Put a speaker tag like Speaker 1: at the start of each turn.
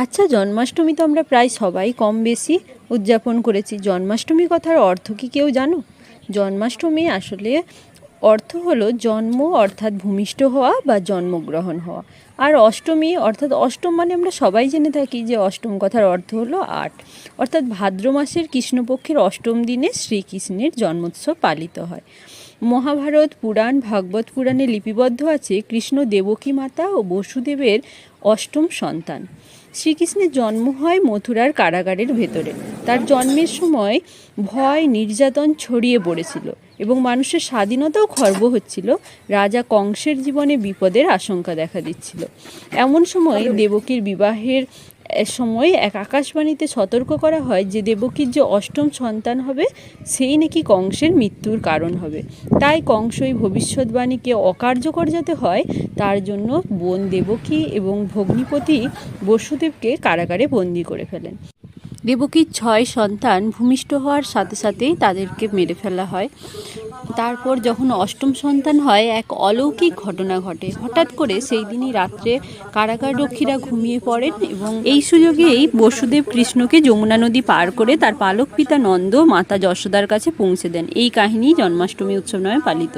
Speaker 1: আচ্ছা, জন্মাষ্টমী তো আমরা প্রায় সবাই কম বেশি উদযাপন করেছি। জন্মাষ্টমী কথার অর্থ কি কেউ জানো? জন্মাষ্টমী আসলে অর্থ হলো জন্ম অর্থাৎ ভূমিষ্ঠ হওয়া বা জন্মগ্রহণ হওয়া। আর অষ্টমী অর্থাৎ অষ্টম মানে আমরা সবাই জেনে থাকি যে অষ্টম কথার অর্থ হলো ৮, অর্থাৎ ভাদ্র মাসের কৃষ্ণপক্ষের অষ্টম দিনে শ্রীকৃষ্ণের জন্মোৎসব পালিত হয়। মহাভারত পুরাণ, ভাগবত পুরাণে লিপিবদ্ধ আছে কৃষ্ণ দেবকী মাতা ও বসুদেবের অষ্টম সন্তান। শ্রীকৃষ্ণের জন্ম হয় মথুরার কারাগারের ভেতরে। তার জন্মের সময় ভয় নির্যাতন ছড়িয়ে পড়েছিল এবং মানুষের স্বাধীনতাও খর্ব হচ্ছিল। রাজা কংসের জীবনে বিপদের আশঙ্কা দেখা দিচ্ছিল। এমন সময় দেবকীর বিবাহের সময় এক আকাশবাণীতে সতর্ক করা হয় যে দেবকীর যে অষ্টম সন্তান হবে সেই নাকি কংসের মৃত্যুর কারণ হবে। তাই কংস এই ভবিষ্যৎবাণীকে অকার্যকর যাতে হয় তার জন্য বোন দেবকী এবং ভগ্নিপতি বসুদেবকে কারাগারে বন্দি করে ফেলেন। দেবকীর 6 সন্তান ভূমিষ্ঠ হওয়ার সাথে সাথেই তাদেরকে মেরে ফেলা হয়। তারপর যখন অষ্টম সন্তান হয় এক অলৌকিক ঘটনা ঘটে। হঠাৎ করে সেই দিনই রাত্রে কারাগার রক্ষীরা ঘুমিয়ে পড়েন এবং এই সুযোগেই বসুদেব কৃষ্ণকে যমুনা নদী পার করে তার পালক পিতা নন্দ মাতা যশোদার কাছে পৌঁছে দেন। এই কাহিনী জন্মাষ্টমী উৎসব নামে পালিত।